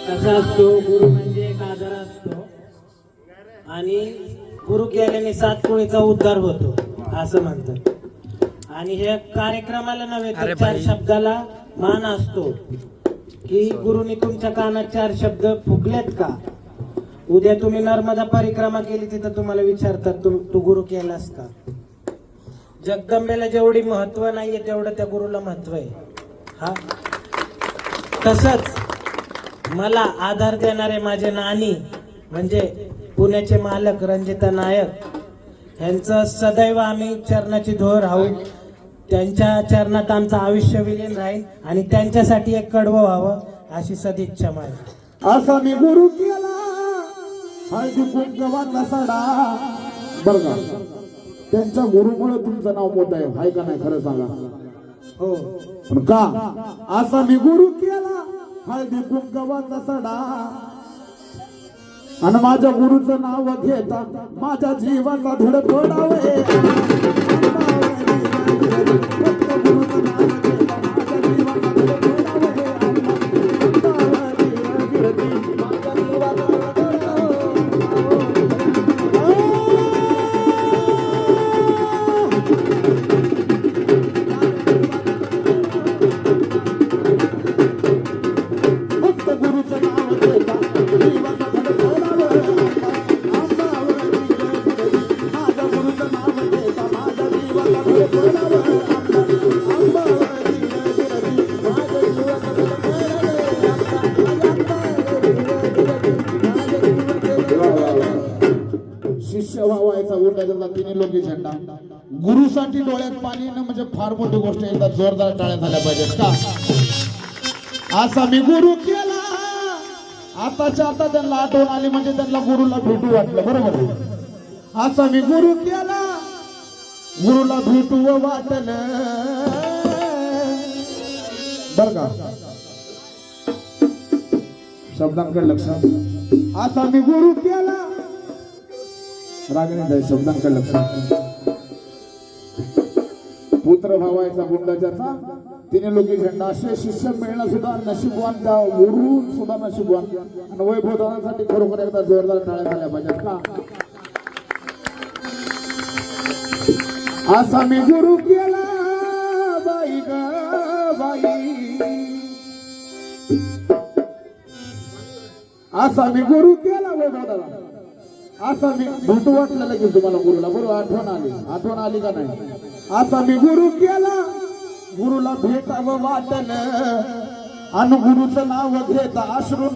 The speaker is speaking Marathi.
कसा असतो, गुरु म्हणजे एक आधार असतो आणि गुरु केल्याने 7 कोळीचा उद्धार होतो असं म्हणतात. आणि हे कार्यक्रमाला नव्हे तर 4 शब्दाला मान असतो की गुरुनी तुमच्या कानात 4 शब्द फुकलेत का. उद्या तुम्ही नर्मदा परिक्रमा केली तिथं तुम्हाला विचारतात तू गुरु केलास का. जगदंबेला जेवढी महत्व नाहीये तेवढं त्या गुरुला महत्व आहे. हा तसंच मला आधार देणारे माझे नानी म्हणजे पुण्याचे मालक रणजिता नायक यांचं सदैव आम्ही चरणाची धूळ राहू. त्यांच्या चरणात आमचं आयुष्य विलीन राहील आणि त्यांच्यासाठी एक कडवं व्हावं अशी सदिच्छा माझी. असा मी गुरु केला हळदी कुंकवाचा सडा. बरं का, त्यांच्या गुरुमुळे तुमचं नाव मोठं आहे, हाय का नाही खरं सांगा. हो पण का असा मी गुरु केला हळदी कुंकवाचा सडा आणि माझ्या गुरुचं नाव घेता माझ्या जीवाचा धडपडावे. शिष्य व्हावायचा उरला तिने लोकी झेंडा. गुरुसाठी डोळ्यात पाणी येणं म्हणजे फार मोठी गोष्ट. एकदा जोरदार टाळ्या झाल्या पाहिजेत का. असा मी गुरु केला. आताच्या आता त्यांना आठवण आली म्हणजे त्यांना गुरुला भेटू वाटलं. बरोबर. असा मी गुरु केला गुरुला भेटू वाटलं. बर का, शब्दांकडे लक्ष. असा मी गुरु केला रागणे जाय शब्दांकडे लक्ष. पुत्र भावायचा गुंडाचा तिने लोकी झेंडा. असे शिष्य मिळणं सुद्धा नशीबवान, त्या गुरु सुद्धा नशीबवान. आणि वैभवदानासाठी खरोखर एकदा जोरदार टाळ्या झाल्या पाहिजेत का. असा मी गुरु केला बाई ग बाई. असा मी गुरु केला वैभवदाना. असा मी भेटू वाटलं लगेच तुम्हाला गुरुला. बरोबर, आठवण आली का नाही. असा मी गुरु केला गुरुला भेटावं वाटलं आणि गुरुचं नाव घेता अश्रू